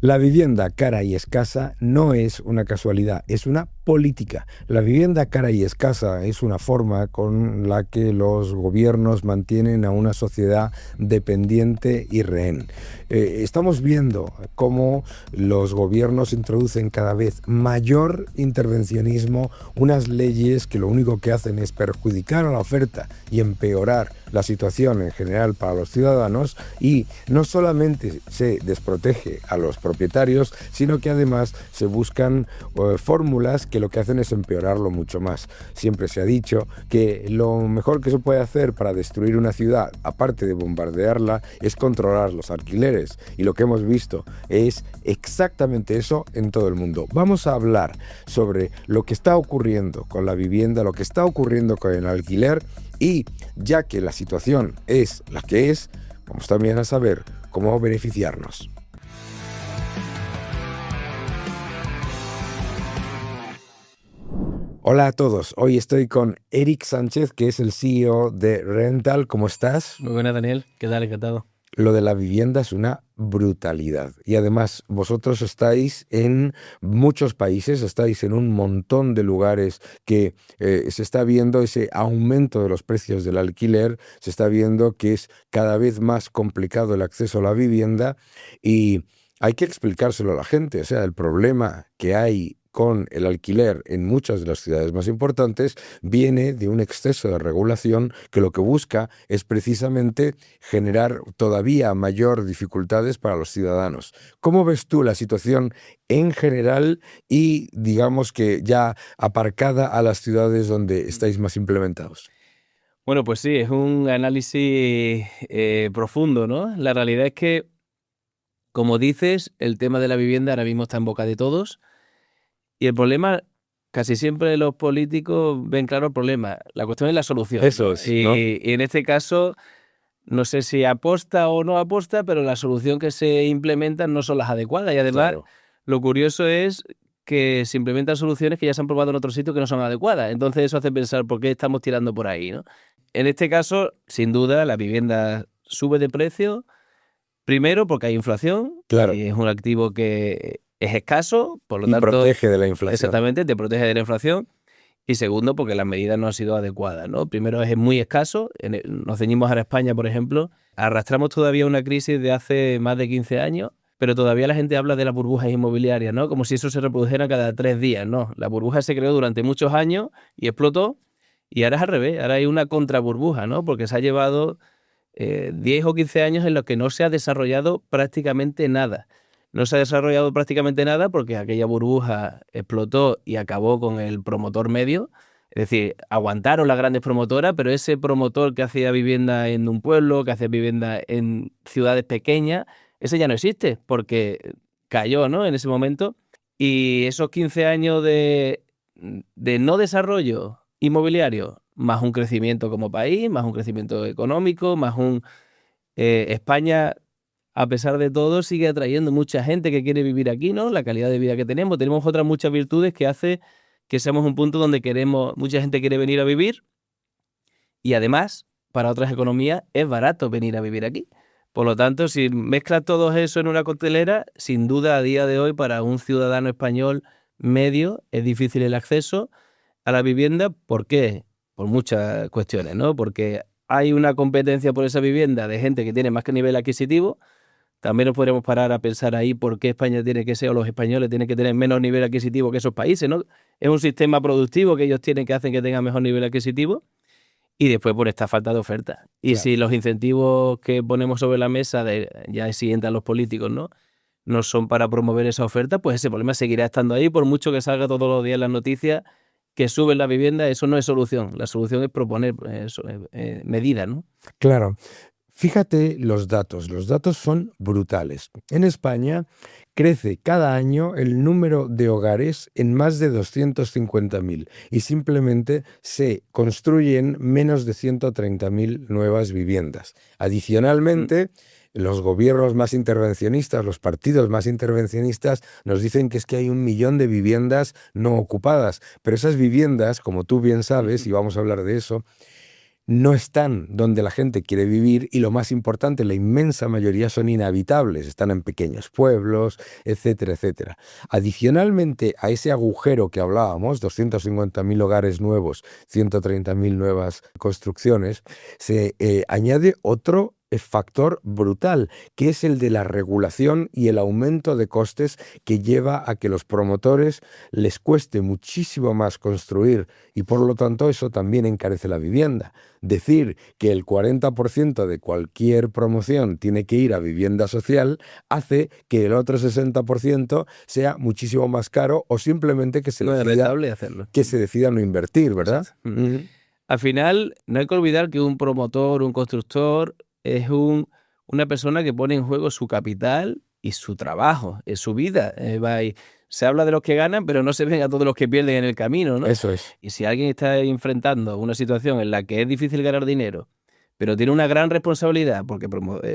La vivienda cara y escasa no es una casualidad, es una política. La vivienda cara y escasa es una forma con la que los gobiernos mantienen a una sociedad dependiente y rehén. Estamos viendo cómo los gobiernos introducen cada vez mayor intervencionismo, unas leyes que lo único que hacen es perjudicar a la oferta y empeorar la situación en general para los ciudadanos, y no solamente se desprotege a los propietarios, sino que además se buscan fórmulas que lo que hacen es empeorarlo mucho más. Siempre se ha dicho que lo mejor que se puede hacer para destruir una ciudad, aparte de bombardearla, es controlar los alquileres, y lo que hemos visto es exactamente eso en todo el mundo. Vamos a hablar sobre lo que está ocurriendo con la vivienda, lo que está ocurriendo con el alquiler, y ya que la situación es la que es, vamos también a saber cómo beneficiarnos. Hola a todos, hoy estoy con Eric Sánchez, que es el CEO de Rental. ¿Cómo estás? Muy buena, Daniel. ¿Qué tal? Encantado. Lo de la vivienda es una brutalidad, y además vosotros estáis en muchos países, estáis en un montón de lugares que se está viendo ese aumento de los precios del alquiler, se está viendo que es cada vez más complicado el acceso a la vivienda, y hay que explicárselo a la gente. O sea, el problema que hay con el alquiler en muchas de las ciudades más importantes viene de un exceso de regulación que lo que busca es precisamente generar todavía mayor dificultades para los ciudadanos. ¿Cómo ves tú la situación en general y digamos que ya aparcada a las ciudades donde estáis más implementados? Bueno, pues sí, es un análisis profundo, ¿no? La realidad es que, como dices, el tema de la vivienda ahora mismo está en boca de todos, y el problema, casi siempre los políticos ven claro el problema. La cuestión es la solución, Eso ¿no? es, ¿no? Y en este caso, no sé si aposta o no aposta, pero la solución que se implementa no son las adecuadas. Y además, Claro. lo curioso es que se implementan soluciones que ya se han probado en otros sitios que no son adecuadas. Entonces eso hace pensar por qué estamos tirando por ahí, ¿no? En este caso, sin duda, la vivienda sube de precio. Primero, porque hay inflación Claro. y es un activo que es escaso, por lo Y tanto, protege de la inflación. exactamente, te protege de la inflación. Y segundo, porque las medidas no han sido adecuadas, ¿no? Primero, es muy escaso. Nos ceñimos a España, por ejemplo. Arrastramos todavía una crisis de hace más de 15 años, pero todavía la gente habla de las burbujas inmobiliarias, ¿no? Como si eso se reprodujera cada 3 días, ¿no? La burbuja se creó durante muchos años y explotó, y ahora es al revés. Ahora hay una contraburbuja, ¿no? Porque se ha llevado 10 o 15 años en los que no se ha desarrollado prácticamente nada. No se ha desarrollado prácticamente nada porque aquella burbuja explotó y acabó con el promotor medio. Es decir, aguantaron las grandes promotoras, pero ese promotor que hacía vivienda en un pueblo, que hacía vivienda en ciudades pequeñas, ese ya no existe porque cayó, ¿no? En ese momento. Y esos 15 años de no desarrollo inmobiliario, más un crecimiento como país, más un crecimiento económico, más un... España, a pesar de todo, sigue atrayendo mucha gente que quiere vivir aquí, ¿no? La calidad de vida que tenemos. Tenemos otras muchas virtudes que hace que seamos un punto donde mucha gente quiere venir a vivir, y además, para otras economías, es barato venir a vivir aquí. Por lo tanto, si mezclas todo eso en una coctelera, sin duda a día de hoy para un ciudadano español medio es difícil el acceso a la vivienda. ¿Por qué? Por muchas cuestiones, ¿no? Porque hay una competencia por esa vivienda de gente que tiene más que nivel adquisitivo. También nos podríamos parar a pensar ahí por qué España tiene que ser, o los españoles tienen que tener menos nivel adquisitivo que esos países, ¿no? Es un sistema productivo que ellos tienen que hacen que tengan mejor nivel adquisitivo, y después por esta falta de oferta. Y Claro. si los incentivos que ponemos sobre la mesa, ya si entran los políticos, no son para promover esa oferta, pues ese problema seguirá estando ahí, por mucho que salga todos los días en las noticias que suben la vivienda. Eso no es solución. La solución es proponer medidas, ¿no? Claro. Fíjate los datos son brutales. En España crece cada año el número de hogares en más de 250.000, y simplemente se construyen menos de 130.000 nuevas viviendas. Mm. Adicionalmente, los gobiernos más intervencionistas, los partidos más intervencionistas nos dicen que es que hay 1 millón de viviendas no ocupadas, pero esas viviendas, como tú bien sabes, y vamos a hablar de eso, no están donde la gente quiere vivir y lo más importante, la inmensa mayoría son inhabitables, están en pequeños pueblos, etcétera, etcétera. Adicionalmente a ese agujero que hablábamos, 250.000 hogares nuevos, 130.000 nuevas construcciones, se añade otro factor brutal, que es el de la regulación y el aumento de costes que lleva a que los promotores les cueste muchísimo más construir y por lo tanto eso también encarece la vivienda. Decir que el 40% de cualquier promoción tiene que ir a vivienda social hace que el otro 60% sea muchísimo más caro o simplemente que se No es decida, rentable hacerlo. que se decida no invertir, ¿verdad? Uh-huh. Al final, no hay que olvidar que un promotor, un constructor, es una persona que pone en juego su capital y su trabajo, es su vida. Se habla de los que ganan, pero no se ven a todos los que pierden en el camino, ¿no? Eso es. Y si alguien está enfrentando una situación en la que es difícil ganar dinero, pero tiene una gran responsabilidad, porque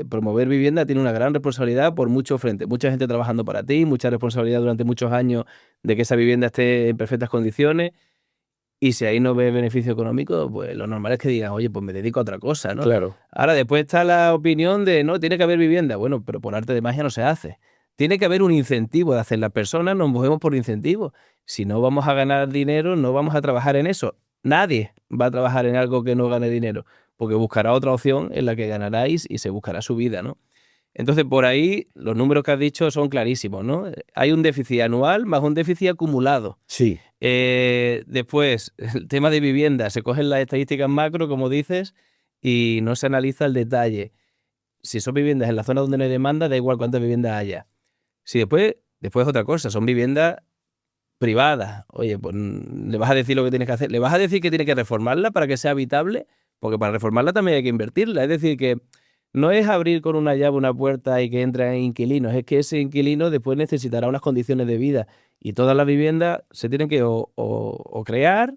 promover vivienda tiene una gran responsabilidad por muchos frentes. Mucha gente trabajando para ti, mucha responsabilidad durante muchos años de que esa vivienda esté en perfectas condiciones. Y si ahí no ves beneficio económico, pues lo normal es que digan, oye, pues me dedico a otra cosa, ¿no? Claro. Ahora, después está la opinión de, no, tiene que haber vivienda. Bueno, pero por arte de magia no se hace. Tiene que haber un incentivo de hacer. Las personas nos movemos por incentivos. Si no vamos a ganar dinero, no vamos a trabajar en eso. Nadie va a trabajar en algo que no gane dinero, porque buscará otra opción en la que ganaráis y se buscará su vida, ¿no? Entonces, por ahí, los números que has dicho son clarísimos, ¿no? Hay un déficit anual más un déficit acumulado. Sí. Después, el tema de vivienda, se cogen las estadísticas macro, como dices, y no se analiza el detalle. Si son viviendas en la zona donde no hay demanda, da igual cuántas viviendas haya. Si después es otra cosa, son viviendas privadas. Oye, pues le vas a decir lo que tienes que hacer. Le vas a decir que tiene que reformarla para que sea habitable, porque para reformarla también hay que invertirla. Es decir, que no es abrir con una llave una puerta y que entren inquilinos, es que ese inquilino después necesitará unas condiciones de vida y todas las viviendas se tienen que o crear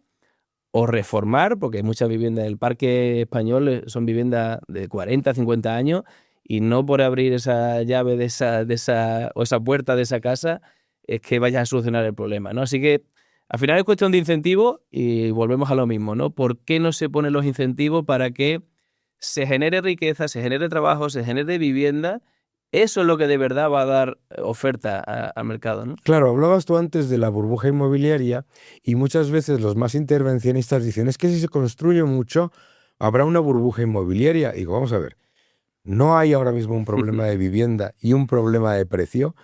o reformar, porque muchas viviendas del parque español son viviendas de 40, 50 años y no por abrir esa llave o esa puerta de esa casa es que vayas a solucionar el problema, ¿no? Así que al final es cuestión de incentivos y volvemos a lo mismo, ¿no? ¿Por qué no se ponen los incentivos para que se genere riqueza, se genere trabajo, se genere vivienda? Eso es lo que de verdad va a dar oferta al mercado, ¿no? Claro, hablabas tú antes de la burbuja inmobiliaria y muchas veces los más intervencionistas dicen, es que si se construye mucho, habrá una burbuja inmobiliaria. Y digo, vamos a ver, no hay ahora mismo un problema de vivienda y un problema de precio.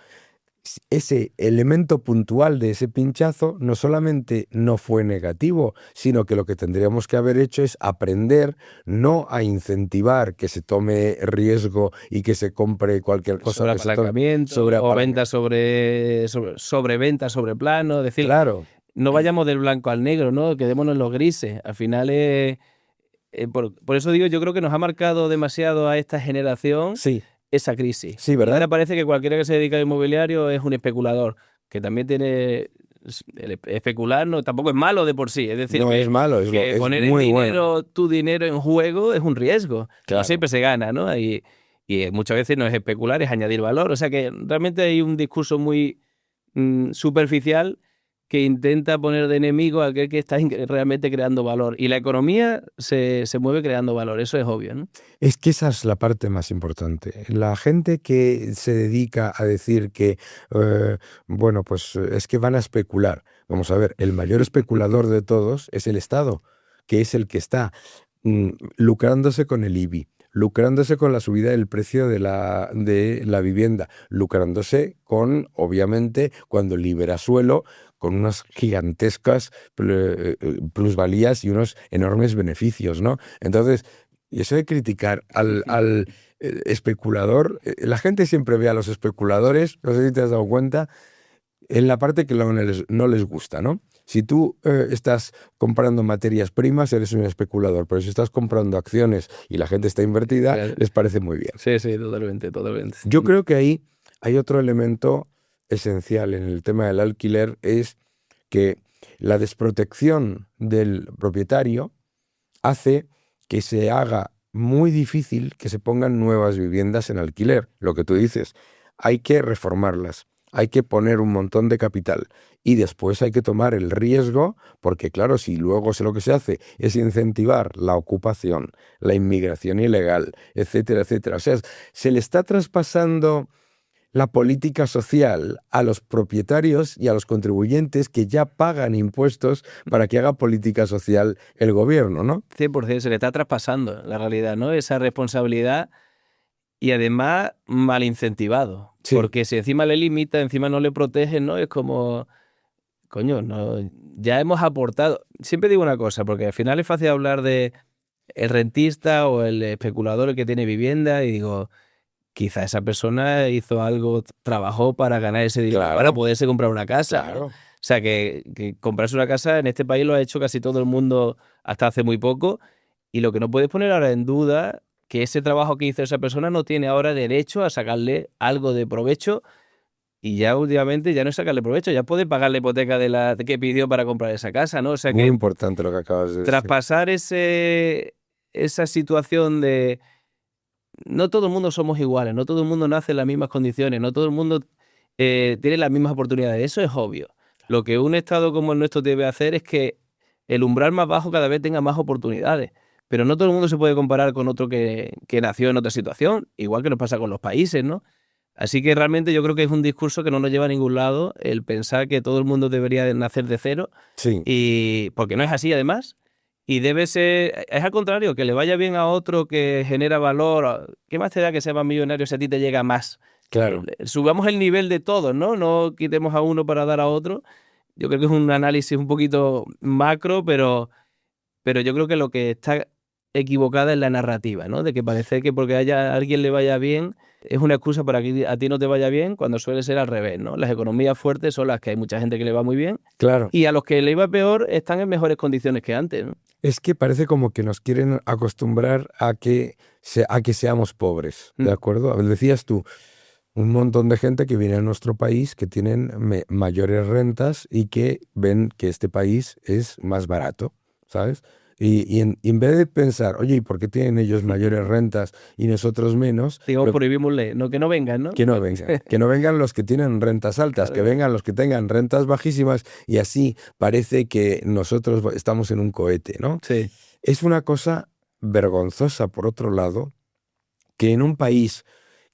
Ese elemento puntual de ese pinchazo no solamente no fue negativo, sino que lo que tendríamos que haber hecho es aprender no a incentivar que se tome riesgo y que se compre cualquier cosa. Sobre apalancamiento, o venta sobre venta, sobre plano. Es decir, claro, no vayamos del blanco al negro, ¿no? Quedémonos en los grises. Al final por eso digo, yo creo que nos ha marcado demasiado a esta generación. Sí. Esa crisis. Sí, ¿verdad? Y ahora parece que cualquiera que se dedica al inmobiliario es un especulador, que también tiene... El especular tampoco es malo de por sí. Es decir, no es malo, es poner muy bueno. Tu dinero en juego es un riesgo. Claro. No siempre se gana, ¿no? Y muchas veces no es especular, es añadir valor. O sea que realmente hay un discurso muy superficial que intenta poner de enemigo a aquel que está realmente creando valor. Y la economía se mueve creando valor, eso es obvio, ¿no? Es que esa es la parte más importante. La gente que se dedica a decir que, bueno, pues es que van a especular. Vamos a ver, el mayor especulador de todos es el Estado, que es el que está lucrándose con el IBI, lucrándose con la subida del precio de la vivienda, lucrándose con, obviamente, cuando libera suelo, con unas gigantescas plusvalías y unos enormes beneficios, ¿no? Entonces, y eso de criticar al especulador, la gente siempre ve a los especuladores, no sé si te has dado cuenta, en la parte que no les gusta, ¿no? Si tú estás comprando materias primas, eres un especulador, pero si estás comprando acciones y la gente está invertida, claro, les parece muy bien. Sí, sí, totalmente, totalmente. Yo creo que ahí hay otro elemento esencial en el tema del alquiler, es que la desprotección del propietario hace que se haga muy difícil que se pongan nuevas viviendas en alquiler. Lo que tú dices, hay que reformarlas, hay que poner un montón de capital y después hay que tomar el riesgo, porque claro, si luego lo que se hace es incentivar la ocupación, la inmigración ilegal, etcétera, etcétera. O sea, se le está traspasando la política social a los propietarios y a los contribuyentes que ya pagan impuestos para que haga política social el gobierno, ¿no? 100% se le está traspasando la realidad, ¿no? Esa responsabilidad y además mal incentivado. Sí. Porque si encima le limita, encima no le protege, ¿no? Es como, coño, no, ya hemos aportado. Siempre digo una cosa, porque al final es fácil hablar de el rentista o el especulador que tiene vivienda y digo, quizá esa persona hizo algo, trabajó para ganar ese dinero, Claro. para poderse comprar una casa. Claro. ¿no? O sea, que comprarse una casa en este país lo ha hecho casi todo el mundo hasta hace muy poco y lo que no puedes poner ahora en duda que ese trabajo que hizo esa persona no tiene ahora derecho a sacarle algo de provecho y ya últimamente ya no es sacarle provecho, ya puede pagar la hipoteca de la que pidió para comprar esa casa, ¿no? O sea Muy que importante lo que acabas de decir. traspasar esa situación de no todo el mundo somos iguales, no todo el mundo nace en las mismas condiciones, no todo el mundo tiene las mismas oportunidades, eso es obvio. Lo que un Estado como el nuestro debe hacer es que el umbral más bajo cada vez tenga más oportunidades, pero no todo el mundo se puede comparar con otro que nació en otra situación, igual que nos pasa con los países, ¿no? Así que realmente yo creo que es un discurso que no nos lleva a ningún lado el pensar que todo el mundo debería de nacer de cero, Sí. y porque no es así además. Y debe ser, es al contrario, que le vaya bien a otro que genera valor. ¿Qué más te da que sea más millonario si a ti te llega más? Claro. Subamos el nivel de todos, ¿no? No quitemos a uno para dar a otro. Yo creo que es un análisis un poquito macro, pero yo creo que lo que está equivocada es la narrativa, ¿no? De que parece que porque a alguien le vaya bien es una excusa para que a ti no te vaya bien, cuando suele ser al revés, ¿no? Las economías fuertes son las que hay mucha gente que le va muy bien Claro. y a los que le iba peor están en mejores condiciones que antes, ¿no? Es que parece como que nos quieren acostumbrar a que seamos pobres, ¿de acuerdo? Decías tú, un montón de gente que viene a nuestro país que tienen mayores rentas y que ven que este país es más barato, ¿sabes? Y en vez de pensar, oye, ¿y por qué tienen ellos mayores rentas y nosotros menos? Digamos, prohibimosle, no, que no vengan, ¿no? Que no vengan. Que no vengan los que tienen rentas altas, que vengan los que tengan rentas bajísimas y así parece que nosotros estamos en un cohete, ¿no? Sí. Es una cosa vergonzosa, por otro lado, que en un país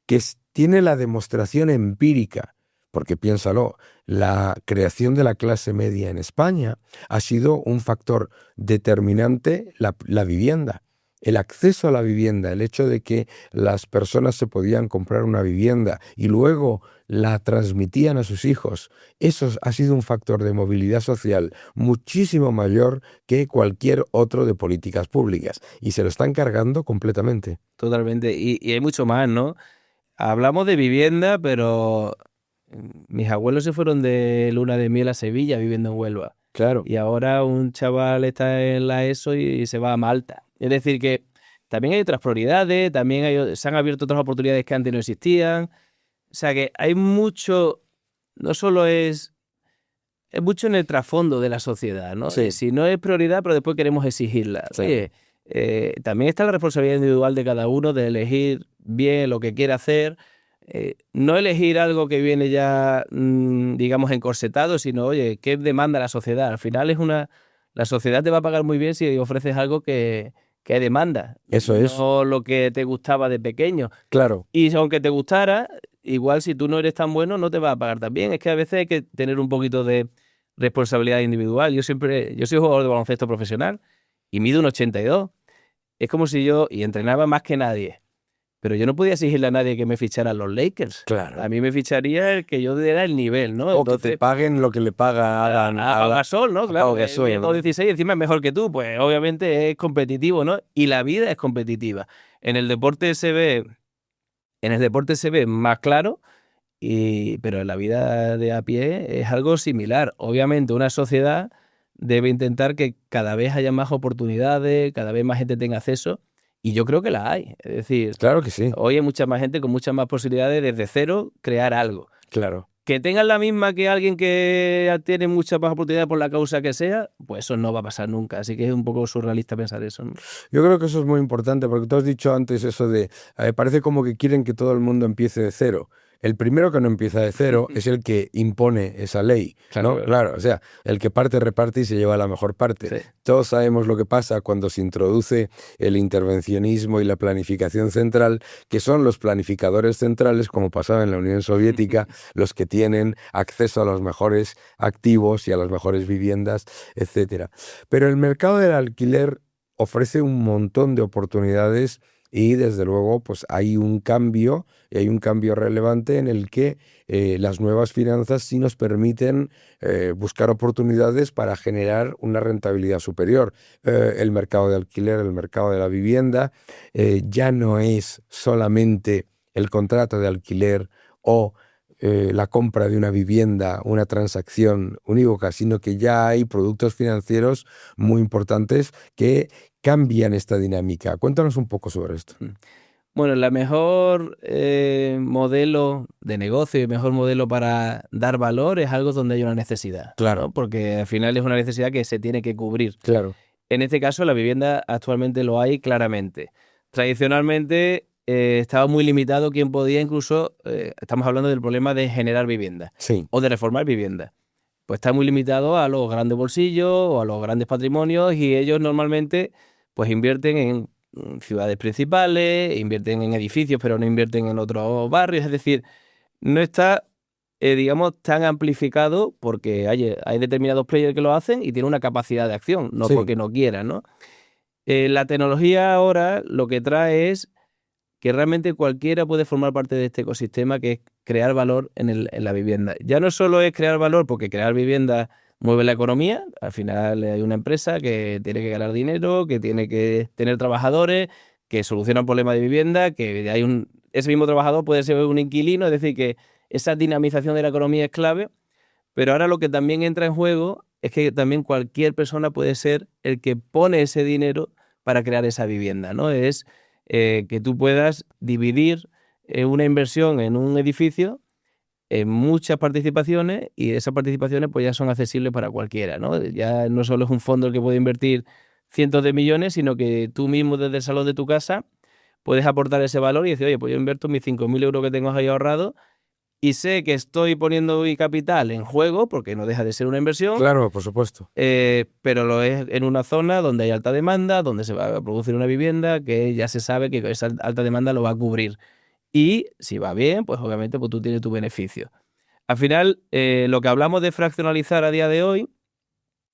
que tiene la demostración empírica, porque piénsalo, la creación de la clase media en España ha sido un factor determinante, la vivienda. El acceso a la vivienda, el hecho de que las personas se podían comprar una vivienda y luego la transmitían a sus hijos, eso ha sido un factor de movilidad social muchísimo mayor que cualquier otro de políticas públicas y se lo están cargando completamente. Totalmente. Y hay mucho más, ¿no? Hablamos de vivienda, pero mis abuelos se fueron de luna de miel a Sevilla viviendo en Huelva. Claro. Y ahora un chaval está en la ESO y se va a Malta. Es decir, que también hay otras prioridades, también se han abierto otras oportunidades que antes no existían. O sea que hay mucho, no solo es mucho en el trasfondo de la sociedad, ¿no? Sí. Si no es prioridad, pero después queremos exigirla. Sí. Oye, también está la responsabilidad individual de cada uno de elegir bien lo que quiere hacer. No elegir algo que viene ya, digamos, encorsetado, sino, oye, ¿qué demanda la sociedad? Al final la sociedad te va a pagar muy bien si ofreces algo que hay demanda. Eso es. No lo que te gustaba de pequeño. Claro. Y aunque te gustara, igual si tú no eres tan bueno, no te va a pagar tan bien. Es que a veces hay que tener un poquito de responsabilidad individual. Yo soy jugador de baloncesto profesional y mido 1,82. Es como si y entrenaba más que nadie. Pero yo no podía exigirle a nadie que me fichara los Lakers. Claro. A mí me ficharía el que yo diera el nivel, ¿no? O Entonces, que te paguen lo que le paga a Gasol, ¿no? Claro, Gasol, ¿no? 16 encima es mejor que tú, pues obviamente es competitivo, ¿no? Y la vida es competitiva. En el deporte se ve más claro, pero en la vida de a pie es algo similar. Obviamente una sociedad debe intentar que cada vez haya más oportunidades, cada vez más gente tenga acceso. Y yo creo que la hay. Es decir, claro que sí. hoy hay mucha más gente con muchas más posibilidades desde cero crear algo. Claro. Que tengan la misma que alguien que tiene muchas más oportunidades por la causa que sea, pues eso no va a pasar nunca. Así que es un poco surrealista pensar eso, ¿no? Yo creo que eso es muy importante porque tú has dicho antes eso de, parece como que quieren que todo el mundo empiece de cero. el primero que no empieza de cero es el que impone esa ley, Claro, ¿no? Claro, o sea, el que parte, reparte y se lleva la mejor parte. sí. Todos sabemos lo que pasa cuando se introduce el intervencionismo y la planificación central, que son los planificadores centrales, como pasaba en la Unión Soviética, los que tienen acceso a los mejores activos y a las mejores viviendas, etcétera. Pero el mercado del alquiler ofrece un montón de oportunidades y desde luego pues hay un cambio, y hay un cambio relevante en el que las nuevas finanzas sí nos permiten buscar oportunidades para generar una rentabilidad superior. El mercado de alquiler, el mercado de la vivienda, ya no es solamente el contrato de alquiler o la compra de una vivienda, una transacción unívoca, sino que ya hay productos financieros muy importantes que cambian esta dinámica. Cuéntanos un poco sobre esto. Bueno, la mejor modelo de negocio y el mejor modelo para dar valor es algo donde hay una necesidad, Claro. ¿no? Porque al final es una necesidad que se tiene que cubrir. Claro. En este caso, la vivienda actualmente lo hay claramente. Tradicionalmente estaba muy limitado quién podía, incluso estamos hablando del problema de generar vivienda Sí. o de reformar vivienda. Pues está muy limitado a los grandes bolsillos o a los grandes patrimonios, y ellos normalmente pues invierten en ciudades principales, invierten en edificios, pero no invierten en otros barrios. Es decir, no está, digamos, tan amplificado porque hay determinados players que lo hacen y tienen una capacidad de acción, no Sí. porque no quieran, ¿no? La tecnología ahora lo que trae es que realmente cualquiera puede formar parte de este ecosistema, que es crear valor en la vivienda. Ya no solo es crear valor, porque crear vivienda mueve la economía. Al final hay una empresa que tiene que ganar dinero, que tiene que tener trabajadores, que soluciona un problema de vivienda, que ese mismo trabajador puede ser un inquilino. Es decir, que esa dinamización de la economía es clave. Pero ahora lo que también entra en juego es que también cualquier persona puede ser el que pone ese dinero para crear esa vivienda, ¿no? Es que tú puedas dividir una inversión en un edificio en muchas participaciones, y esas participaciones pues ya son accesibles para cualquiera, ¿no? Ya no solo es un fondo el que puede invertir cientos de millones, sino que tú mismo desde el salón de tu casa puedes aportar ese valor y decir, oye, pues yo invierto mis 5.000 euros que tengo ahí ahorrados y sé que estoy poniendo mi capital en juego, porque no deja de ser una inversión. Claro, por supuesto. Pero lo es en una zona donde hay alta demanda, donde se va a producir una vivienda que ya se sabe que esa alta demanda lo va a cubrir. Y si va bien, pues obviamente pues tú tienes tu beneficio. Al final, lo que hablamos de fraccionalizar a día de hoy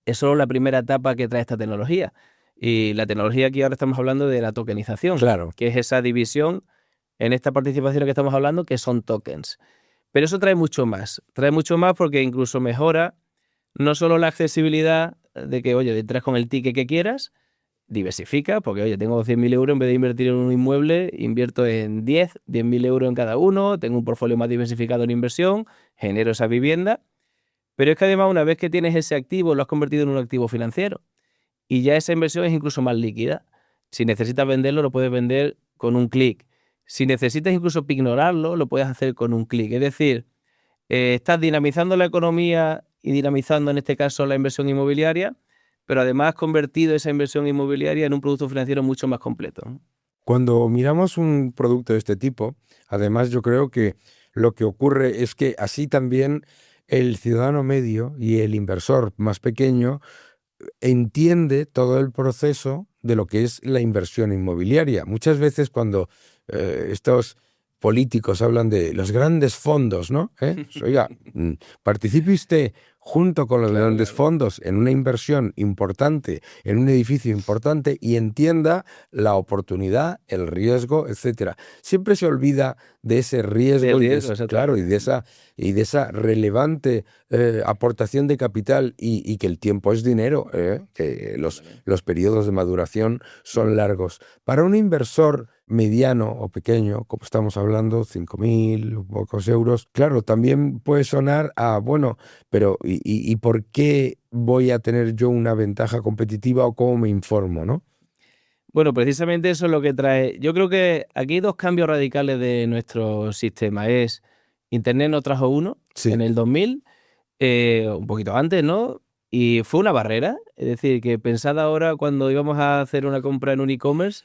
es solo la primera etapa que trae esta tecnología. Y la tecnología aquí ahora estamos hablando de la tokenización, Claro. que es esa división en esta participación que estamos hablando, que son tokens. Pero eso trae mucho más. Trae mucho más porque incluso mejora no solo la accesibilidad de que, oye, entras con el ticket que quieras, diversifica, porque, oye, tengo 100.000 euros, en vez de invertir en un inmueble, invierto en 10.000 euros en cada uno, tengo un portfolio más diversificado en inversión, genero esa vivienda. Pero es que además, una vez que tienes ese activo, lo has convertido en un activo financiero. Y ya esa inversión es incluso más líquida. Si necesitas venderlo, lo puedes vender con un clic. Si necesitas incluso ignorarlo, lo puedes hacer con un clic. Es decir, estás dinamizando la economía y dinamizando, en este caso, la inversión inmobiliaria, pero además has convertido esa inversión inmobiliaria en un producto financiero mucho más completo. Cuando miramos un producto de este tipo, además yo creo que lo que ocurre es que así también el ciudadano medio y el inversor más pequeño entiende todo el proceso de lo que es la inversión inmobiliaria. Muchas veces cuando estos políticos hablan de los grandes fondos, ¿no? Oiga, participe usted junto con los grandes fondos en una inversión importante, en un edificio importante, y entienda la oportunidad, el riesgo, etcétera. Siempre se olvida de ese riesgo, claro, y de esa relevante aportación de capital, y que el tiempo es dinero, que los periodos de maduración son largos. Para un inversor mediano o pequeño, como estamos hablando, 5.000 pocos euros, claro, también puede sonar a, bueno, pero ¿y por qué voy a tener yo una ventaja competitiva, o cómo me informo, ¿no? Bueno, precisamente eso es lo que trae. Yo creo que aquí hay dos cambios radicales de nuestro sistema. Es Internet nos trajo uno en el 2000, un poquito antes, ¿no? Y fue una barrera. Es decir, que pensad ahora cuando íbamos a hacer una compra en un e-commerce,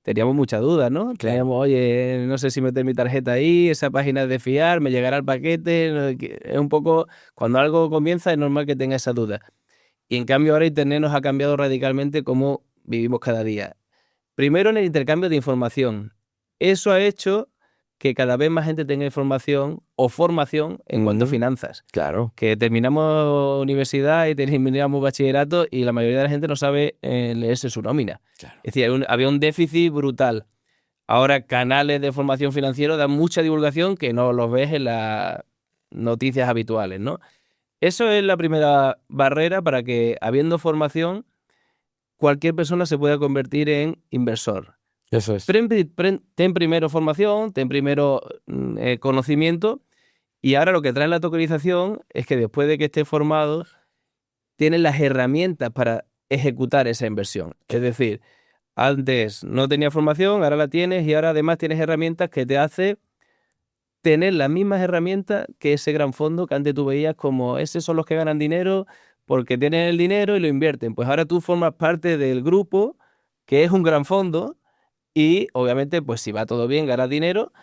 teníamos muchas dudas, ¿no? Claro. Teníamos, oye, no sé si meter mi tarjeta ahí, esa página es de fiar, me llegará el paquete. Es un poco, cuando algo comienza es normal que tenga esa duda. Y en cambio ahora Internet nos ha cambiado radicalmente cómo vivimos cada día. Primero en el intercambio de información. Eso ha hecho que cada vez más gente tenga información o formación en cuanto a finanzas. Claro. Que terminamos universidad y terminamos bachillerato y la mayoría de la gente no sabe leerse su nómina. Claro. Es decir, había un déficit brutal. Ahora canales de formación financiera dan mucha divulgación que no los ves en las noticias habituales, ¿no? Eso es la primera barrera para que, habiendo formación, cualquier persona se pueda convertir en inversor. Eso es. Ten primero formación, ten primero conocimiento, y ahora lo que trae la tokenización es que después de que estés formado, tienes las herramientas para ejecutar esa inversión. Es decir, antes no tenías formación, ahora la tienes, y ahora además tienes herramientas que te hace tener las mismas herramientas que ese gran fondo que antes tú veías como esos son los que ganan dinero porque tienen el dinero y lo invierten. Pues ahora tú formas parte del grupo que es un gran fondo y obviamente pues si va todo bien ganas dinero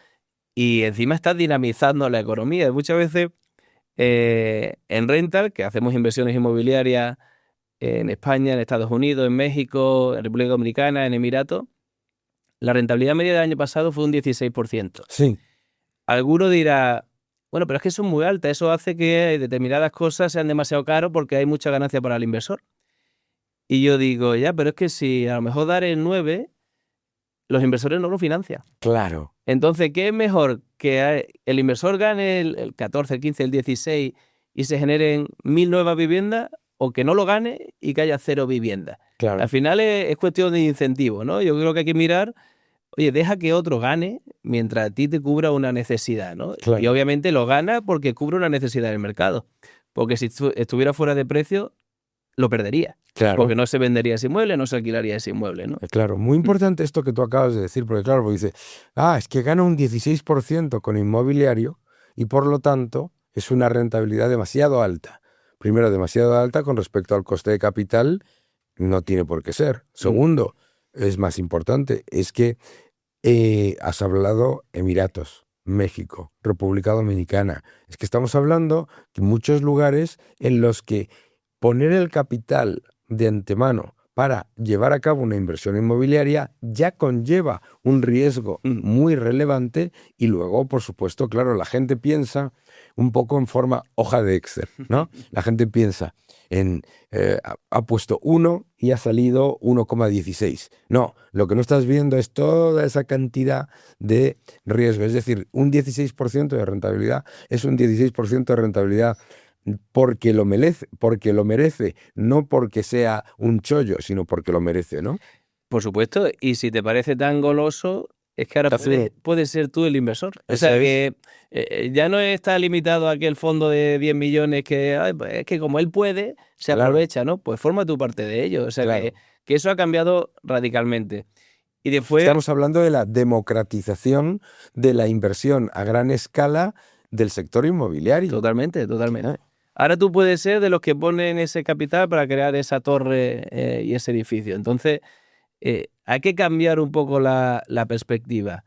y encima estás dinamizando la economía. Muchas veces en Rental, que hacemos inversiones inmobiliarias en España, en Estados Unidos, en México, en República Dominicana, en Emiratos, la rentabilidad media del año pasado fue un 16%. Sí. Alguno dirá, bueno, pero es que eso es muy alta, eso hace que determinadas cosas sean demasiado caras porque hay mucha ganancia para el inversor. Y yo digo, ya, pero es que si a lo mejor dar el 9, los inversores no lo financian. Claro. Entonces, ¿qué es mejor? ¿Que el inversor gane el 14, el 15, el 16 y se generen 1.000 nuevas viviendas o que no lo gane y que haya 0 viviendas? Claro. Al final es cuestión de incentivo, ¿no? Yo creo que hay que mirar, oye, deja que otro gane mientras a ti te cubra una necesidad, ¿no? Claro. Y obviamente lo gana porque cubre una necesidad del mercado. Porque si estuviera fuera de precio, lo perdería. Claro. Porque no se vendería ese inmueble, no se alquilaría ese inmueble, ¿no? Claro, muy importante esto que tú acabas de decir, porque claro, porque dice, es que gana un 16% con inmobiliario y por lo tanto es una rentabilidad demasiado alta. Primero, demasiado alta con respecto al coste de capital, no tiene por qué ser. Segundo, es más importante, es que has hablado Emiratos, México, República Dominicana. Es que estamos hablando de muchos lugares en los que poner el capital de antemano para llevar a cabo una inversión inmobiliaria ya conlleva un riesgo muy relevante y luego, por supuesto, claro, la gente piensa un poco en forma hoja de Excel, ¿no? La gente piensa en, ha puesto 1 y ha salido 1,16. No, lo que no estás viendo es toda esa cantidad de riesgo. Es decir, un 16% de rentabilidad es un 16% de rentabilidad porque lo merece, no porque sea un chollo, sino porque lo merece, ¿no? Por supuesto, y si te parece tan goloso, es que ahora puedes ser tú el inversor. O sea, que ya no está limitado a aquel fondo de 10 millones que pues es que como él puede, se aprovecha, ¿no? Pues forma tu parte de ello. O sea, que eso ha cambiado radicalmente. Y después estamos hablando de la democratización de la inversión a gran escala del sector inmobiliario. Totalmente, totalmente. Ahora tú puedes ser de los que ponen ese capital para crear esa torre y ese edificio. Entonces, hay que cambiar un poco la perspectiva.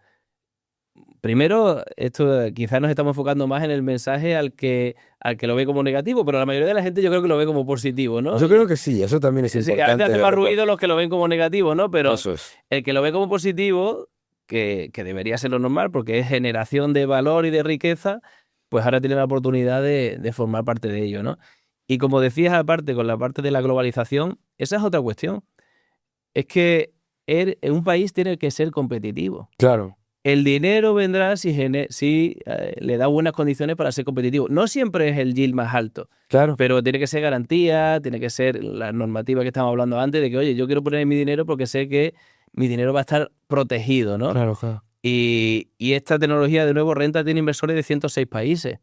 Primero, esto quizás nos estamos enfocando más en el mensaje al que lo ve como negativo, pero la mayoría de la gente yo creo que lo ve como positivo, ¿no? Yo creo que sí, eso también es importante. A veces hace más ruido los que lo ven como negativo, ¿no? Pero eso es. El que lo ve como positivo, que debería ser lo normal porque es generación de valor y de riqueza, pues ahora tiene la oportunidad de formar parte de ello, ¿no? Y como decías aparte, con la parte de la globalización, esa es otra cuestión. Es que un país tiene que ser competitivo. Claro. El dinero vendrá si le da buenas condiciones para ser competitivo. No siempre es el yield más alto, claro, pero tiene que ser garantía, tiene que ser la normativa que estábamos hablando antes de que, oye, yo quiero poner mi dinero porque sé que mi dinero va a estar protegido, ¿no? Claro, claro. Y esta tecnología, de nuevo, Renta tiene inversores de 106 países.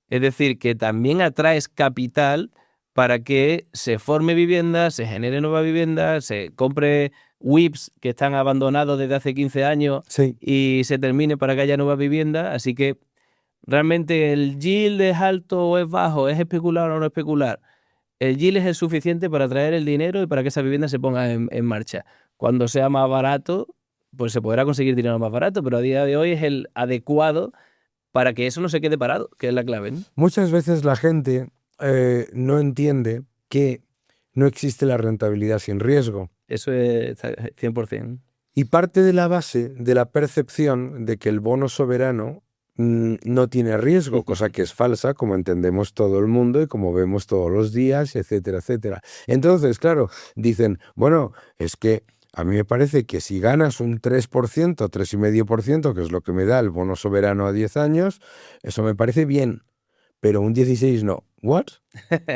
Es decir, que también atraes capital para que se forme vivienda, se genere nueva vivienda, se compre WIPs que están abandonados desde hace 15 años y se termine para que haya nuevas viviendas. Así que realmente el yield es alto o es bajo, es especular o no especular. El yield es el suficiente para atraer el dinero y para que esa vivienda se ponga en marcha. Cuando sea más barato, pues se podrá conseguir dinero más barato, pero a día de hoy es el adecuado para que eso no se quede parado, que es la clave, ¿no? Muchas veces la gente no entiende que no existe la rentabilidad sin riesgo. Eso es 100%. Y parte de la base de la percepción de que el bono soberano no tiene riesgo, cosa que es falsa, como entendemos todo el mundo y como vemos todos los días, etcétera, etcétera. Entonces, claro, dicen, bueno, es que a mí me parece que si ganas un 3%, 3,5%, que es lo que me da el bono soberano a 10 años, eso me parece bien, pero un 16 no. ¿What?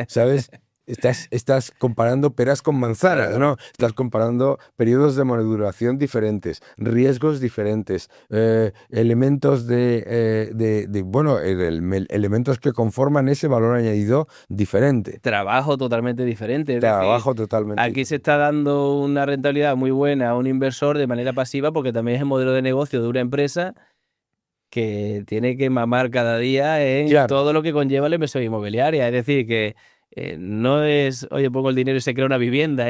¿Sabes? Estás comparando peras con manzanas, ¿no? Estás comparando periodos de maduración diferentes, riesgos diferentes, elementos elementos que conforman ese valor añadido diferente. Trabajo totalmente diferente. Es Trabajo decir, totalmente aquí se está dando una rentabilidad muy buena a un inversor de manera pasiva porque también es el modelo de negocio de una empresa que tiene que mamar cada día en Claro. todo lo que conlleva la inversión inmobiliaria. Es decir, que no es, oye, pongo el dinero y se crea una vivienda,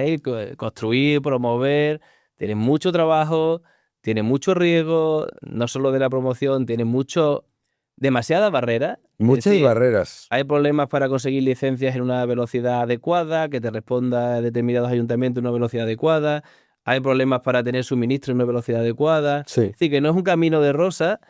construir, promover, tiene mucho trabajo, tiene mucho riesgo, no solo de la promoción, tiene demasiadas barreras. Es Muchas decir, barreras. hay problemas para conseguir licencias en una velocidad adecuada, que te responda a determinados ayuntamientos en una velocidad adecuada. Hay problemas para tener suministro en una velocidad adecuada. Sí. Es decir, que no es un camino de rosa.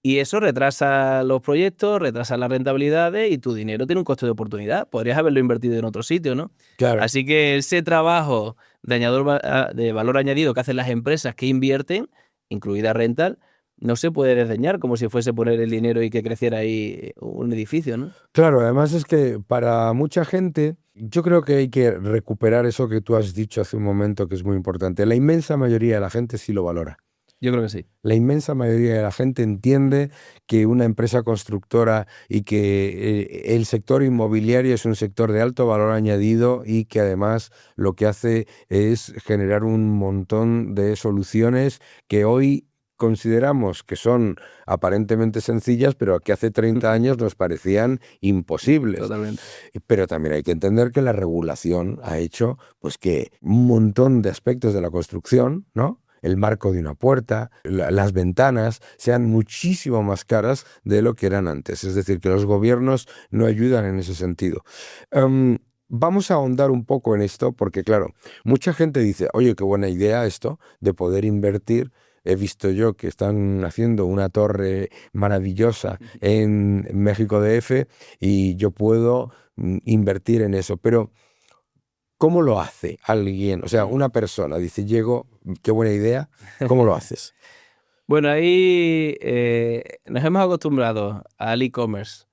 Y eso retrasa los proyectos, retrasa las rentabilidades y tu dinero tiene un costo de oportunidad. Podrías haberlo invertido en otro sitio, ¿no? Claro. Así que ese trabajo de valor añadido que hacen las empresas que invierten, incluida Rental, no se puede desdeñar como si fuese poner el dinero y que creciera ahí un edificio, ¿no? Claro, además es que para mucha gente, yo creo que hay que recuperar eso que tú has dicho hace un momento, que es muy importante. La inmensa mayoría de la gente sí lo valora. Yo creo que sí. La inmensa mayoría de la gente entiende que una empresa constructora y que el sector inmobiliario es un sector de alto valor añadido y que además lo que hace es generar un montón de soluciones que hoy consideramos que son aparentemente sencillas, pero que hace 30 años nos parecían imposibles. Totalmente. Pero también hay que entender que la regulación ha hecho pues que un montón de aspectos de la construcción, ¿no?, el marco de una puerta, las ventanas, sean muchísimo más caras de lo que eran antes. Es decir, que los gobiernos no ayudan en ese sentido. Vamos a ahondar un poco en esto porque, claro, mucha gente dice, oye, qué buena idea esto de poder invertir. He visto yo que están haciendo una torre maravillosa en México DF y yo puedo invertir en eso. Pero ¿cómo lo hace alguien? O sea, una persona dice, llego, qué buena idea, ¿cómo lo haces? Bueno, ahí nos hemos acostumbrado al e-commerce.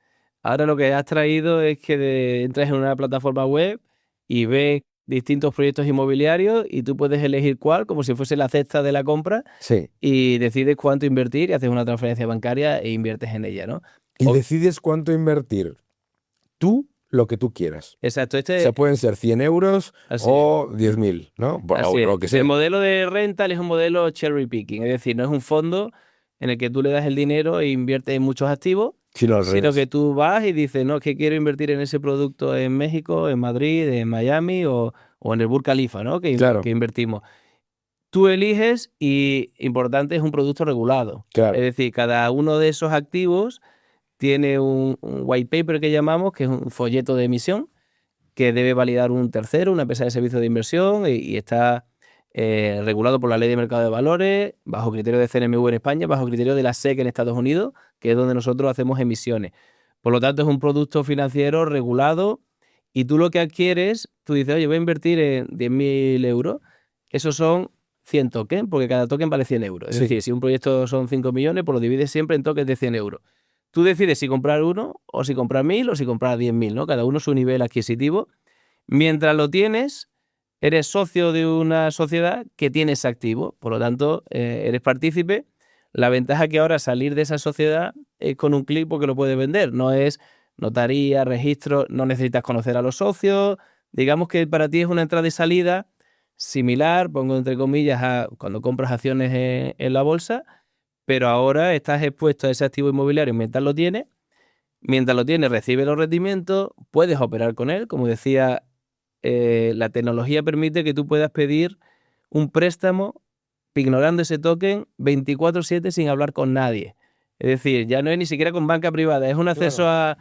Ahora lo que has traído es que entras en una plataforma web y ves distintos proyectos inmobiliarios y tú puedes elegir cuál, como si fuese la cesta de la compra, Sí. y decides cuánto invertir y haces una transferencia bancaria e inviertes en ella, ¿no? Y decides cuánto invertir. Tú, lo que tú quieras. Exacto. O sea, pueden ser 100 euros o 10.000, ¿no? Así O es. lo que sea. El modelo de rental es un modelo cherry picking, es decir, no es un fondo en el que tú le das el dinero e inviertes en muchos activos, Sino que tú vas y dices, no, es que quiero invertir en ese producto en México, en Madrid, en Miami o en el Burj Khalifa, ¿no? Claro. Que invertimos. Tú eliges y, importante, es un producto regulado. Claro. Es decir, cada uno de esos activos tiene un white paper que llamamos, que es un folleto de emisión, que debe validar un tercero, una empresa de servicios de inversión, y está regulado por la Ley de Mercado de Valores, bajo criterio de CNMV en España, bajo criterio de la SEC en Estados Unidos, que es donde nosotros hacemos emisiones. Por lo tanto, es un producto financiero regulado y tú lo que adquieres, tú dices, oye, voy a invertir en 10.000 euros, esos son 100 tokens, porque cada token vale 100 euros. Es decir, si un proyecto son 5 millones, pues lo divides siempre en tokens de 100 euros. Tú decides si comprar uno, o si comprar 1.000, o si comprar 10.000, ¿no? Cada uno su nivel adquisitivo. Mientras lo tienes, eres socio de una sociedad que tiene ese activo. Por lo tanto, eres partícipe. La ventaja que ahora salir de esa sociedad es con un clic porque lo puedes vender. No es notaría, registro, no necesitas conocer a los socios. Digamos que para ti es una entrada y salida similar, pongo entre comillas, a cuando compras acciones en la bolsa, pero ahora estás expuesto a ese activo inmobiliario mientras lo tienes. Mientras lo tienes, recibe los rendimientos, puedes operar con él. Como decía, la tecnología permite que tú puedas pedir un préstamo ignorando ese token 24/7 sin hablar con nadie. Es decir, ya no es ni siquiera con banca privada, es un acceso a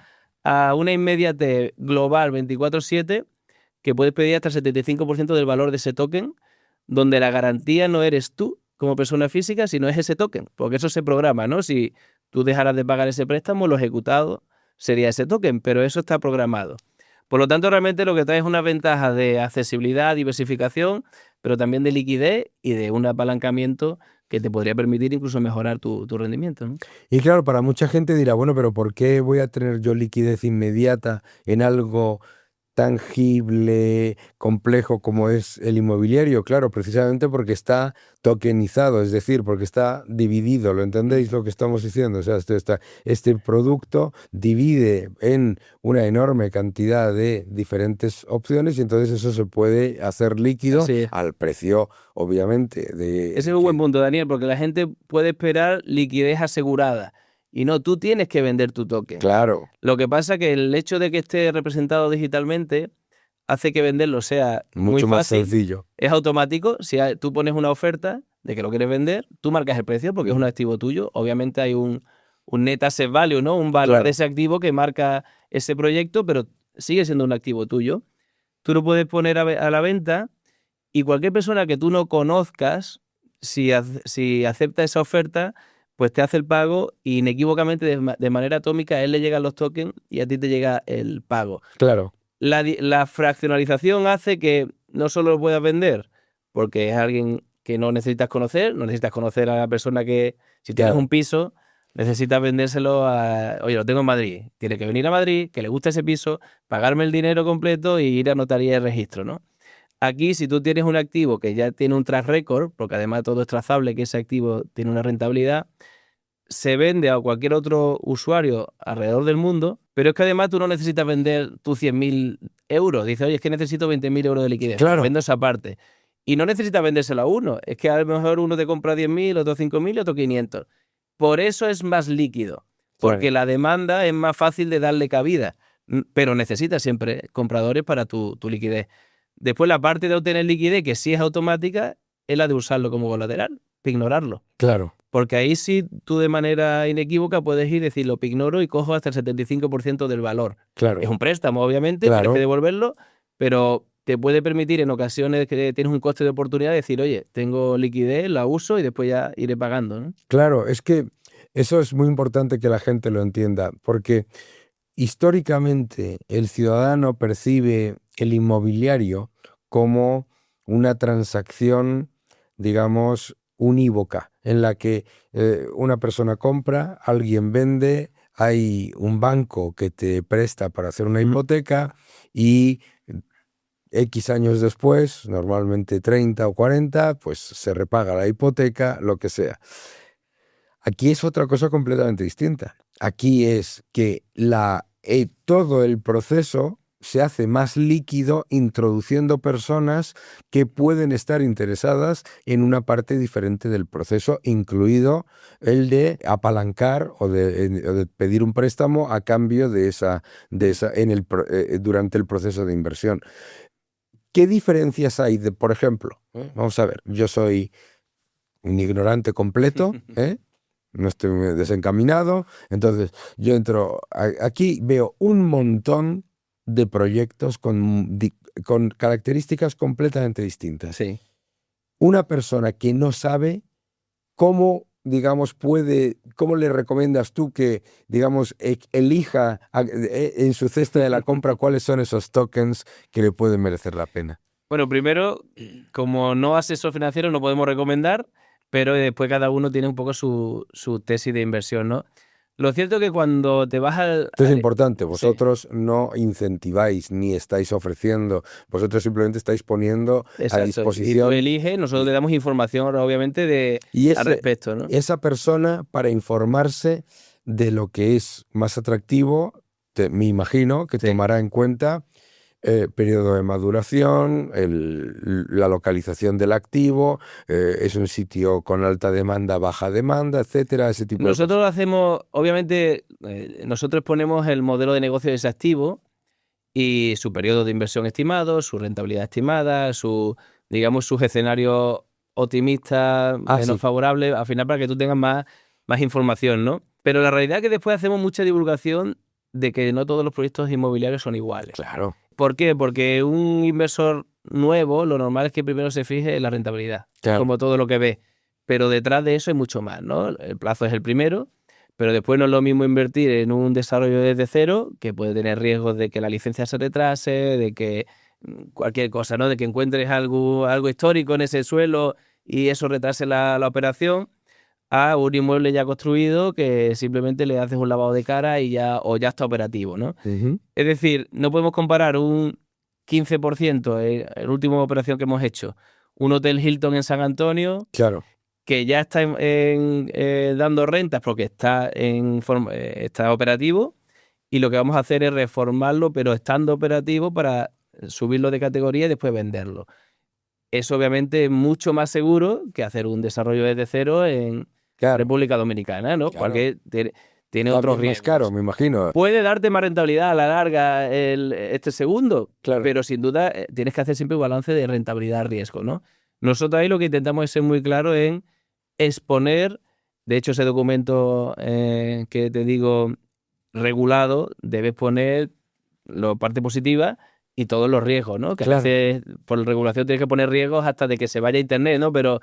una inmediatez global 24/7 que puedes pedir hasta el 75% del valor de ese token, donde la garantía no eres tú como persona física, sino es ese token, porque eso se programa, ¿no? Si tú dejaras de pagar ese préstamo, lo ejecutado sería ese token, pero eso está programado. Por lo tanto, realmente lo que trae es una ventaja de accesibilidad, diversificación, pero también de liquidez y de un apalancamiento que te podría permitir incluso mejorar tu rendimiento, ¿no? Y claro, para mucha gente dirá, bueno, pero ¿por qué voy a tener yo liquidez inmediata en algo tangible, complejo como es el inmobiliario? Claro, precisamente porque está tokenizado, es decir, porque está dividido, ¿lo entendéis lo que estamos diciendo? O sea, este producto divide en una enorme cantidad de diferentes opciones y entonces eso se puede hacer líquido al precio, obviamente, de... Ese es un buen punto, Daniel, porque la gente puede esperar liquidez asegurada. Y no, tú tienes que vender tu token. Claro. Lo que pasa es que el hecho de que esté representado digitalmente hace que venderlo sea muy Mucho más fácil. sencillo. Es automático. Si tú pones una oferta de que lo quieres vender, tú marcas el precio porque es un activo tuyo. Obviamente hay un net asset value, ¿no? Un valor de ese activo que marca ese proyecto, pero sigue siendo un activo tuyo. Tú lo puedes poner a la venta y cualquier persona que tú no conozcas, si acepta esa oferta, pues te hace el pago y inequívocamente de manera atómica a él le llegan los tokens y a ti te llega el pago. Claro. La fraccionalización hace que no solo lo puedas vender porque es alguien que no necesitas conocer a la persona que, si tienes un piso, necesitas vendérselo oye, lo tengo en Madrid, tiene que venir a Madrid, que le guste ese piso, pagarme el dinero completo y ir a notaría de registro, ¿no? Aquí, si tú tienes un activo que ya tiene un track record, porque además todo es trazable, que ese activo tiene una rentabilidad, se vende a cualquier otro usuario alrededor del mundo, pero es que además tú no necesitas vender tus 100.000 euros. Dices, oye, es que necesito 20.000 euros de liquidez. Claro. Vendo esa parte. Y no necesitas vendérselo a uno. Es que a lo mejor uno te compra 10.000, otro 5.000 y otro 500. Por eso es más líquido, porque la demanda es más fácil de darle cabida, pero necesitas siempre compradores para tu liquidez. Después la parte de obtener liquidez, que sí es automática, es la de usarlo como colateral, ignorarlo. Claro. Porque ahí sí tú de manera inequívoca puedes ir y decir, lo ignoro y cojo hasta el 75% del valor. Claro. Es un préstamo, obviamente, tienes que devolverlo, pero te puede permitir en ocasiones que tienes un coste de oportunidad decir, oye, tengo liquidez, la uso y después ya iré pagando, ¿no? Claro, es que eso es muy importante que la gente lo entienda, porque históricamente el ciudadano percibe el inmobiliario como una transacción, digamos, unívoca, en la que una persona compra, alguien vende, hay un banco que te presta para hacer una hipoteca y X años después, normalmente 30 o 40, pues se repaga la hipoteca, lo que sea. Aquí es otra cosa completamente distinta. Aquí es que todo el proceso se hace más líquido introduciendo personas que pueden estar interesadas en una parte diferente del proceso, incluido el de apalancar o de pedir un préstamo a cambio durante el proceso de inversión. ¿Qué diferencias hay por ejemplo, vamos a ver, yo soy un ignorante completo, no estoy muy desencaminado, entonces yo entro aquí, veo un montón de proyectos con características completamente distintas. Sí. Una persona que no sabe cómo, digamos, ¿cómo le recomiendas tú que, digamos, elija en su cesta de la compra cuáles son esos tokens que le pueden merecer la pena? Bueno, primero, como no asesor financiero no podemos recomendar, pero después cada uno tiene un poco su tesis de inversión, ¿no? Lo cierto es que cuando te vas Esto es importante, vosotros no incentiváis ni estáis ofreciendo, vosotros simplemente estáis poniendo a disposición. Y tú eliges, nosotros le damos información, obviamente, al respecto, ¿no? Esa persona, para informarse de lo que es más atractivo, me imagino que tomará en cuenta periodo de maduración, la localización del activo, es un sitio con alta demanda, baja demanda, etcétera, ese tipo de cosas. Nosotros hacemos, obviamente, nosotros ponemos el modelo de negocio de ese activo y su periodo de inversión estimado, su rentabilidad estimada, digamos, sus escenarios optimista, menos sí. favorable, al final para que tú tengas más información, ¿no? Pero la realidad es que después hacemos mucha divulgación de que no todos los proyectos inmobiliarios son iguales. Claro. ¿Por qué? Porque un inversor nuevo, lo normal es que primero se fije en la rentabilidad, Claro. como todo lo que ve. Pero detrás de eso hay mucho más, ¿no? El plazo es el primero, pero después no es lo mismo invertir en un desarrollo desde cero, que puede tener riesgos de que la licencia se retrase, de que cualquier cosa, ¿no? De que encuentres algo histórico en ese suelo y eso retrase la operación, a un inmueble ya construido que simplemente le haces un lavado de cara y ya está operativo, ¿no? Ujú. Es decir, no podemos comparar un 15%, la última operación que hemos hecho, un hotel Hilton en San Antonio, Claro. que ya está dando rentas porque está operativo, y lo que vamos a hacer es reformarlo, pero estando operativo, para subirlo de categoría y después venderlo. Eso obviamente es mucho más seguro que hacer un desarrollo desde cero en Claro. República Dominicana, ¿no? Claro. Porque tiene También otros más riesgos. caro, me imagino. Puede darte más rentabilidad a la larga este segundo, Claro. pero sin duda tienes que hacer siempre un balance de rentabilidad-riesgo, ¿no? Nosotros ahí lo que intentamos es ser muy claro en exponer, de hecho ese documento que te digo regulado, debes poner la parte positiva y todos los riesgos, ¿no? Que Claro. a veces por regulación tienes que poner riesgos hasta de que se vaya a internet, ¿no? Pero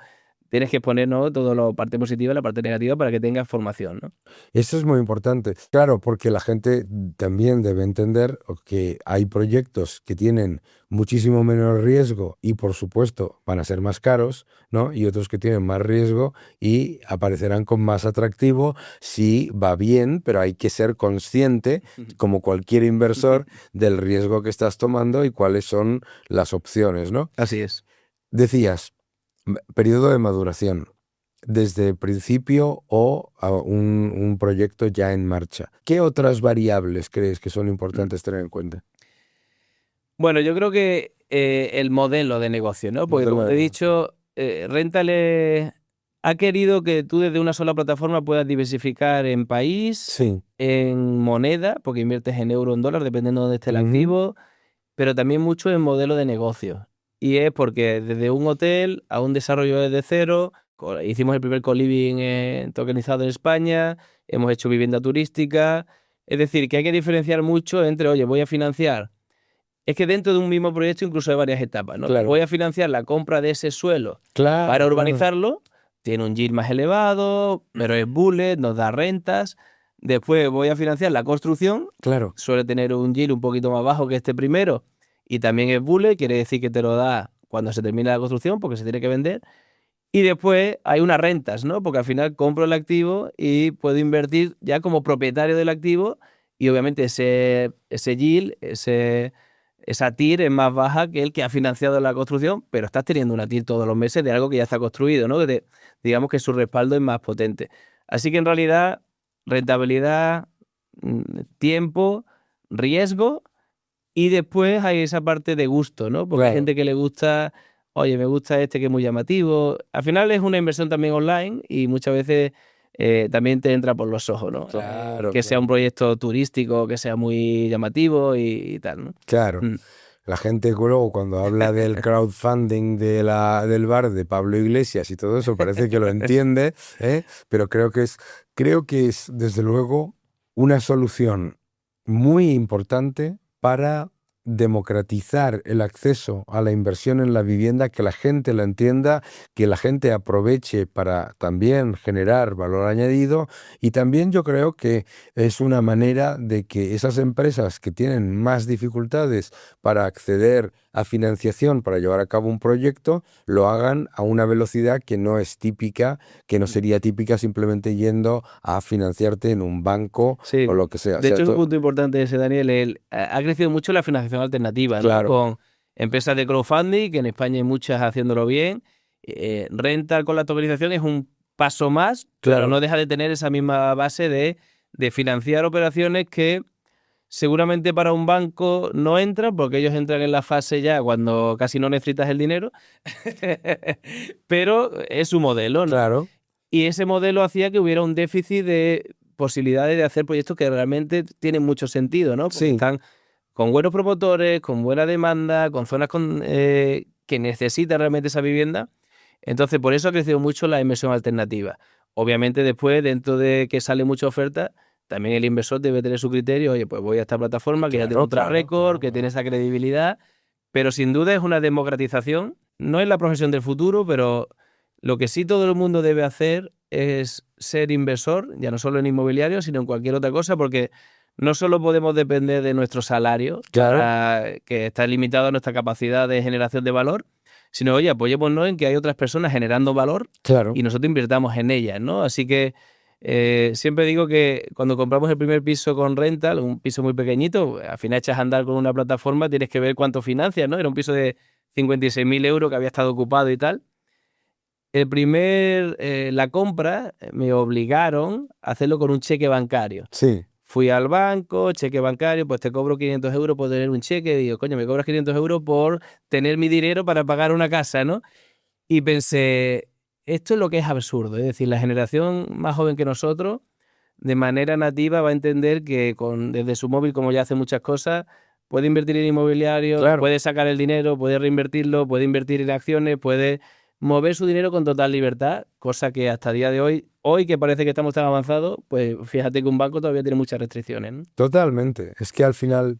tienes que exponer, ¿no?, toda la parte positiva y la parte negativa para que tengas formación, ¿no? Eso es muy importante. Claro, porque la gente también debe entender que hay proyectos que tienen muchísimo menos riesgo y, por supuesto, van a ser más caros, ¿no? Y otros que tienen más riesgo y aparecerán con más atractivo si va bien, pero hay que ser consciente, como cualquier inversor, del riesgo que estás tomando y cuáles son las opciones, ¿no? Así es. Decías, periodo de maduración. Desde el principio o a un proyecto ya en marcha. ¿Qué otras variables crees que son importantes tener en cuenta? Bueno, yo creo que el modelo de negocio, ¿no? Porque como te he dicho, Rentale ha querido que tú desde una sola plataforma puedas diversificar en país, Sí. en moneda, porque inviertes en euro o en dólar, dependiendo de dónde esté el Ujú. activo, pero también mucho en modelo de negocio. Y es porque desde un hotel a un desarrollo desde cero, hicimos el primer co-living tokenizado en España, hemos hecho vivienda turística. Es decir, que hay que diferenciar mucho entre, oye, voy a financiar. Es que dentro de un mismo proyecto incluso hay varias etapas, ¿no? Claro. Voy a financiar la compra de ese suelo Claro, para claro. urbanizarlo, tiene un yield más elevado, pero es bullet, nos da rentas. Después voy a financiar la construcción, Claro. suele tener un yield un poquito más bajo que este primero, y también es bullet, quiere decir que te lo da cuando se termina la construcción, porque se tiene que vender. Y después hay unas rentas, ¿no? Porque al final compro el activo y puedo invertir ya como propietario del activo, y obviamente ese yield, esa TIR es más baja que el que ha financiado la construcción, pero estás teniendo una TIR todos los meses de algo que ya está construido, ¿no? Digamos que su respaldo es más potente. Así que en realidad, rentabilidad, tiempo, riesgo, y después hay esa parte de gusto, ¿no? Porque hay Claro. gente que le gusta, oye, me gusta este que es muy llamativo. Al final es una inversión también online y muchas veces también te entra por los ojos, ¿no? Claro, Que sea un claro. proyecto turístico, que sea muy llamativo y tal, ¿no? Claro. Mm. La gente luego cuando habla del crowdfunding del bar de Pablo Iglesias y todo eso parece que lo entiende, ¿eh? Pero creo que es desde luego una solución muy importante para democratizar el acceso a la inversión en la vivienda, que la gente la entienda, que la gente aproveche para también generar valor añadido, y también yo creo que es una manera de que esas empresas que tienen más dificultades para acceder a financiación para llevar a cabo un proyecto, lo hagan a una velocidad que no es típica, que no sería típica simplemente yendo a financiarte en un banco Sí. o lo que sea. O De sea, hecho, es un punto importante ese, Daniel. Ha crecido mucho la financiación alternativa, ¿no? Claro. Con empresas de crowdfunding, que en España hay muchas haciéndolo bien. Rental con la tokenización es un paso más, pero Claro. no deja de tener esa misma base de financiar operaciones que seguramente para un banco no entran, porque ellos entran en la fase ya cuando casi no necesitas el dinero, pero es su modelo, ¿no? Claro. Y ese modelo hacía que hubiera un déficit de posibilidades de hacer proyectos que realmente tienen mucho sentido, ¿no? Porque Sí. están con buenos promotores, con buena demanda, con zonas que necesitan realmente esa vivienda. Entonces, por eso ha crecido mucho la inversión alternativa. Obviamente, después, dentro de que sale mucha oferta, también el inversor debe tener su criterio. Oye, pues voy a esta plataforma que ya tiene un track record, que tiene esa credibilidad. Pero sin duda es una democratización. No es la profesión del futuro, pero lo que sí todo el mundo debe hacer es ser inversor, ya no solo en inmobiliario, sino en cualquier otra cosa, porque no solo podemos depender de nuestro salario, que está limitado a nuestra capacidad de generación de valor, sino, oye, apoyémonos en que hay otras personas generando valor y nosotros invirtamos en ellas, ¿no? Así que siempre digo que cuando compramos el primer piso con rental, un piso muy pequeñito, al final echas a andar con una plataforma, tienes que ver cuánto financias, ¿no? Era un piso de 56.000 euros que había estado ocupado y tal. La compra me obligaron a hacerlo con un cheque bancario. Sí. Fui al banco, cheque bancario, pues te cobro 500 euros por tener un cheque. Digo, coño, me cobras 500 euros por tener mi dinero para pagar una casa, ¿no? Y pensé, esto es lo que es absurdo. Es decir, la generación más joven que nosotros, de manera nativa, va a entender que desde su móvil, como ya hace muchas cosas, puede invertir en inmobiliario, puede sacar el dinero, puede reinvertirlo, puede invertir en acciones, puede mover su dinero con total libertad, cosa que hasta el día de hoy que parece que estamos tan avanzados, pues fíjate que un banco todavía tiene muchas restricciones, ¿no? Totalmente. Es que al final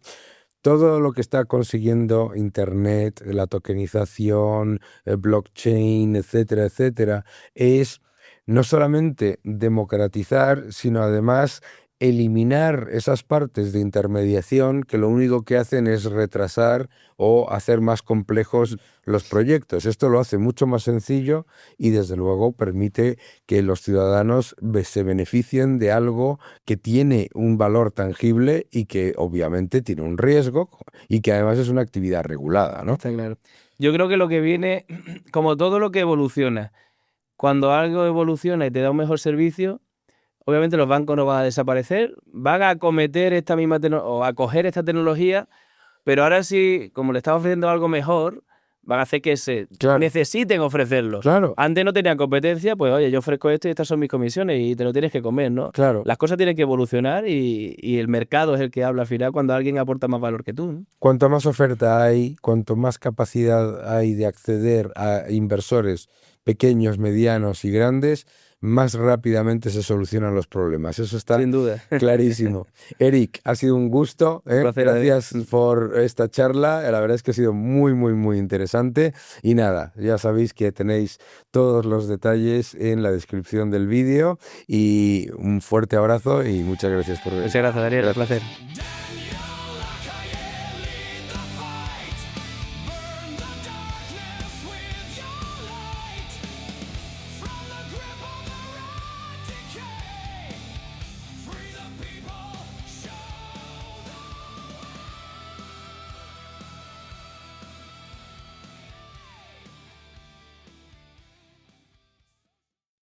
todo lo que está consiguiendo Internet, la tokenización, el blockchain, etcétera, etcétera, es no solamente democratizar, sino además eliminar esas partes de intermediación que lo único que hacen es retrasar o hacer más complejos los proyectos. Esto lo hace mucho más sencillo y desde luego permite que los ciudadanos se beneficien de algo que tiene un valor tangible y que obviamente tiene un riesgo y que además es una actividad regulada, ¿no? Está claro. Yo creo que lo que viene, como todo lo que evoluciona, cuando algo evoluciona y te da un mejor servicio, obviamente los bancos no van a desaparecer, van a acometer esta misma o a coger esta tecnología, pero ahora sí, como le estamos ofreciendo algo mejor, van a hacer que necesiten ofrecerlo. Antes no tenían competencia, pues oye, yo ofrezco esto y estas son mis comisiones y te lo tienes que comer, ¿no? Las cosas tienen que evolucionar y el mercado es el que habla al final cuando alguien aporta más valor que tú, ¿no? Cuanto más oferta hay, cuanto más capacidad hay de acceder a inversores pequeños, medianos y grandes, más rápidamente se solucionan los problemas. Eso está sin duda clarísimo. Eric, ha sido un gusto. Gracias por esta charla. La verdad es que ha sido muy, muy, muy interesante. Y nada, ya sabéis que tenéis todos los detalles en la descripción del vídeo. Y un fuerte abrazo y muchas gracias por ver. Muchas gracias, Daniel. Un placer.